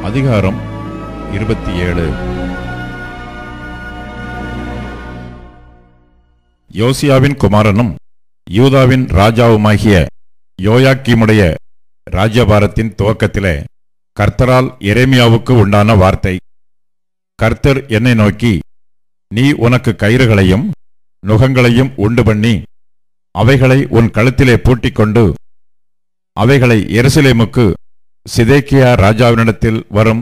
அதிகாரம் 27. யோசியாவின் குமாரனும் யூதாவின் ராஜாவுமாகிய யோயாக்கீமுடைய ராஜ்யபாரத்தின் துவக்கத்திலே கர்த்தரால் எரேமியாவுக்கு உண்டான வார்த்தை. கர்த்தர் என்னை நோக்கி, நீ உனக்கு கயிறுகளையும் நுகங்களையும் உண்டு பண்ணி அவைகளை உன் கழுத்திலே பூட்டிக்கொண்டு அவைகளை எருசலேமுக்கு சிதேக்கியா ராஜாவினிடத்தில் வரும்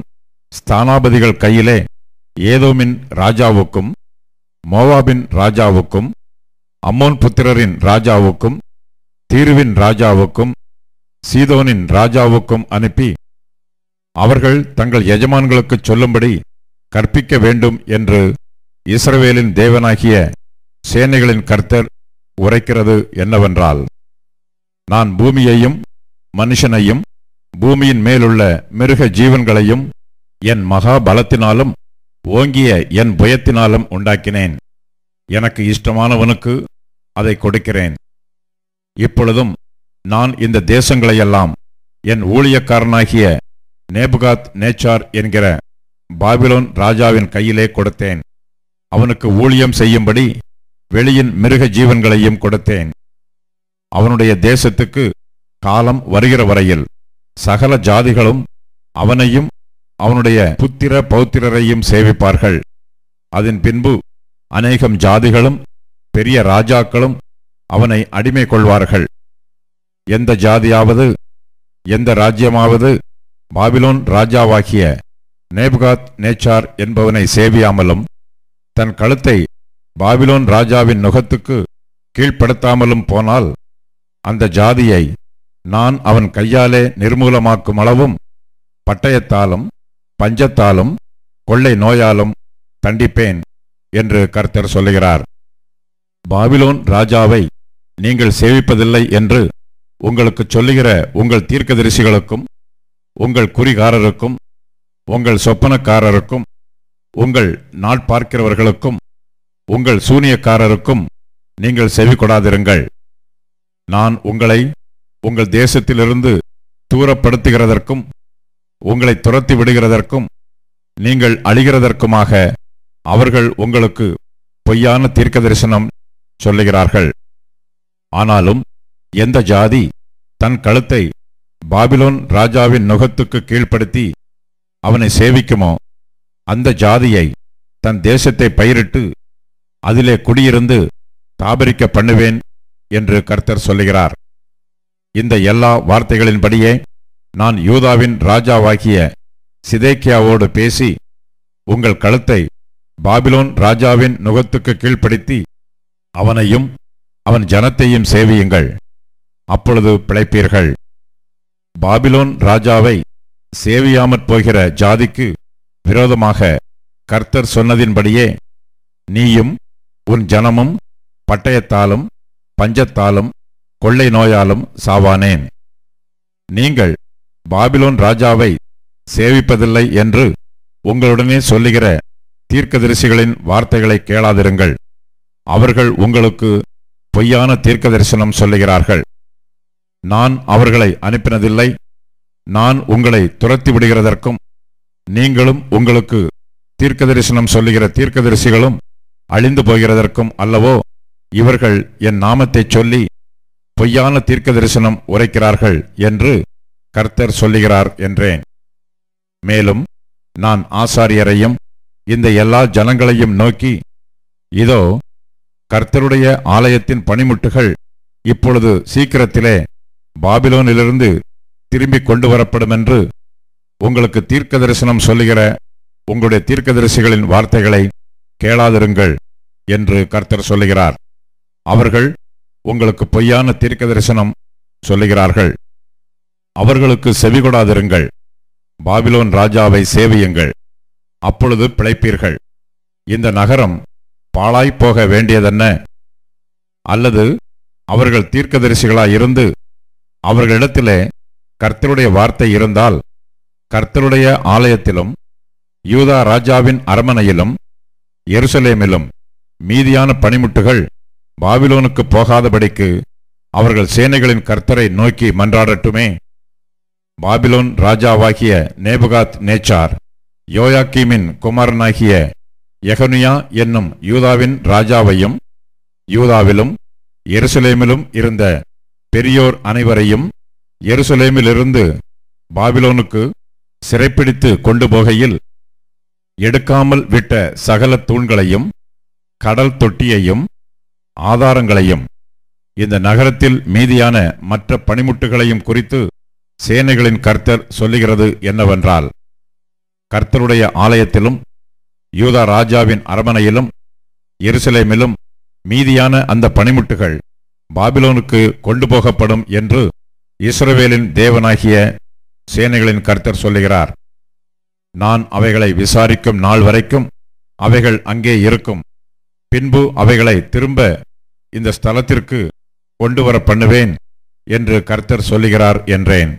ஸ்தானாபதிகள் கையிலே ஏதோமின் ராஜாவுக்கும் மோவாபின் ராஜாவுக்கும் அம்மோன் புத்திரரின் ராஜாவுக்கும் தீருவின் ராஜாவுக்கும் சீதோனின் ராஜாவுக்கும் அனுப்பி அவர்கள் தங்கள் எஜமான்களுக்கு சொல்லும்படி கற்பிக்க வேண்டும் என்று இஸ்ரவேலின் தேவனாகிய சேனைகளின் கர்த்தர் உரைக்கிறது என்னவென்றால், நான் பூமியையும் மனுஷனையும் பூமியின் மேலுள்ள மிருக ஜீவன்களையும் என் மகா பலத்தினாலும் ஓங்கிய என் புயத்தினாலும் உண்டாக்கினேன். எனக்கு இஷ்டமானவனுக்கு அதை கொடுக்கிறேன். இப்பொழுதும் நான் இந்த தேசங்களையெல்லாம் என் ஊழியக்காரனாகிய நேபுகாத் நேச்சார் என்கிற பாபிலோன் ராஜாவின் கையிலே கொடுத்தேன். அவனுக்கு ஊழியம் செய்யும்படி வெளியின் மிருக ஜீவன்களையும் கொடுத்தேன். அவனுடைய தேசத்துக்கு காலம் வருகிற வரையில் சகல ஜாதிகளும் அவனையும் அவனுடைய புத்திர பௌத்திரரையும் சேவிப்பார்கள். அதன் பின்பு அநேகம் ஜாதிகளும் பெரிய ராஜாக்களும் அவனை அடிமை கொள்வார்கள். எந்த ஜாதியாவது எந்த ராஜ்யமாவது பாபிலோன் ராஜாவாகிய நேபுகாத் நேச்சார் என்பவனை சேவியாமலும் தன் கழுத்தை பாபிலோன் ராஜாவின் நுகத்துக்கு கீழ்ப்படுத்தாமலும் போனால் அந்த ஜாதியை நான் அவன் கையாலே நிர்மூலமாக்கும் அளவும் பட்டயத்தாலும் பஞ்சத்தாலும் கொள்ளை நோயாலும் தண்டிப்பேன் என்று கர்த்தர் சொல்லுகிறார். பாபிலோன் ராஜாவை நீங்கள் சேவிப்பதில்லை என்று உங்களுக்கு சொல்லுகிற உங்கள் தீர்க்கதரிசிகளுக்கும் உங்கள் குறிகாரருக்கும் உங்கள் சொப்பனக்காரருக்கும் உங்கள் நாள் பார்க்கிறவர்களுக்கும் உங்கள் சூனியக்காரருக்கும் நீங்கள் செவி கொடாதிருங்கள். நான் உங்களை உங்கள் தேசத்திலிருந்து தூரப்படுத்துகிறதற்கும் உங்களை துரத்தி விடுகிறதற்கும் நீங்கள் அழிகிறதற்குமாக அவர்கள் உங்களுக்கு பொய்யான தீர்க்கதரிசனம் சொல்லுகிறார்கள். ஆனாலும் எந்த ஜாதி தன் கழுத்தை பாபிலோன் ராஜாவின் நுகத்துக்கு கீழ்ப்படுத்தி அவனை சேவிக்குமோ அந்த ஜாதியை தன் தேசத்தை பயிரிட்டு அதிலே குடியிருந்து தாபரிக்க பண்ணுவேன் என்று கர்த்தர் சொல்லுகிறார். இந்த எல்லா வார்த்தைகளின்படியே நான் யூதாவின் ராஜாவாகிய சிதேக்கியாவோடு பேசி, உங்கள் கழுத்தை பாபிலோன் ராஜாவின் நுகத்துக்கு கீழ்ப்படுத்தி அவனையும் அவன் ஜனத்தையும் சேவியுங்கள், அப்பொழுது பிழைப்பீர்கள். பாபிலோன் ராஜாவை சேவியாமற் போகிற ஜாதிக்கு விரோதமாக கர்த்தர் சொன்னதின்படியே நீயும் உன் ஜனமும் பட்டயத்தாலும் பஞ்சத்தாலும் கொள்ளை நோயாலும் சாவானேன். நீங்கள் பாபிலோன் ராஜாவை சேவிப்பதில்லை என்று உங்களுடனே சொல்லுகிற தீர்க்கதரிசிகளின் வார்த்தைகளை கேளாதிருங்கள். அவர்கள் உங்களுக்கு பொய்யான தீர்க்கதரிசனம் சொல்லுகிறார்கள். நான் அவர்களை அனுப்பினதில்லை. நான் உங்களை துரத்தி விடுகிறதற்கும் நீங்களும் உங்களுக்கு தீர்க்கதரிசனம் சொல்லுகிற தீர்க்கதரிசிகளும் அழிந்து போகிறதற்கும் அல்லவோ இவர்கள் என் நாமத்தைச் சொல்லி பொய்யான தீர்க்கதரிசனம் உரைக்கிறார்கள் என்று கர்த்தர் சொல்லுகிறார் என்றேன். மேலும் நான் ஆசாரியரையும் இந்த எல்லா ஜனங்களையும் நோக்கி, இதோ கர்த்தருடைய ஆலயத்தின் பணிமுட்டுகள் இப்பொழுது சீக்கிரத்திலே பாபிலோனிலிருந்து திரும்பி கொண்டு வரப்படும் என்று உங்களுக்கு தீர்க்கதரிசனம் சொல்லுகிற உங்களுடைய தீர்க்கதரிசிகளின் வார்த்தைகளை கேளாதிருங்கள் என்று கர்த்தர் சொல்லுகிறார். அவர்கள் உங்களுக்கு பொய்யான தீர்க்கதரிசனம் சொல்லுகிறார்கள். அவர்களுக்கு செவிகொடாதிருங்கள். பாபிலோன் ராஜாவை சேவியுங்கள், அப்பொழுது பிழைப்பீர்கள். இந்த நகரம் பாழாய்ப்போக வேண்டியதென்ன? அல்லது அவர்கள் தீர்க்கதரிசிகளாயிருந்து அவர்களிடத்திலே கர்த்தருடைய வார்த்தை இருந்தால் கர்த்தருடைய ஆலயத்திலும் யூதா ராஜாவின் அரமனையிலும் எருசலேமிலும் மீதியான பணிமுட்டுகள் பாபிலோனுக்கு போகாதபடிக்கு அவர்கள் சேனைகளின் கர்த்தரை நோக்கி மன்றாடட்டுமே. பாபிலோன் ராஜாவாகிய நேபுகாத் நேச்சார் யோயாக்கீமின் குமாரனாகிய யெகொனியா என்னும் யூதாவின் ராஜாவையும் யூதாவிலும் எருசலேமிலும் இருந்த பெரியோர் அனைவரையும் எருசலேமிலிருந்து பாபிலோனுக்கு சிறைப்பிடித்து கொண்டு போகையில் எடுக்காமல் விட்ட சகல தூண்களையும் கடல் தொட்டியையும் ஆதாரங்களையும் இந்த நகரத்தில் மீதியான மற்ற பணிமுட்டுகளையும் குறித்து சேனைகளின் கர்த்தர் சொல்லுகிறது என்னவென்றால், கர்த்தருடைய ஆலயத்திலும் யூதா ராஜாவின் அரமனையிலும் எருசலேமிலும் மீதியான அந்த பணிமுட்டுகள் பாபிலோனுக்கு கொண்டு போகப்படும் என்று இஸ்ரவேலின் தேவனாகிய சேனைகளின் கர்த்தர் சொல்லுகிறார். நான் அவைகளை விசாரிக்கும் நாள் வரைக்கும் அவைகள் அங்கே இருக்கும். பின்பு அவைகளை திரும்ப இந்த ஸ்தலத்திற்கு கொண்டு வர பண்ணுவேன் என்று கர்த்தர் சொல்லுகிறார் என்றேன்.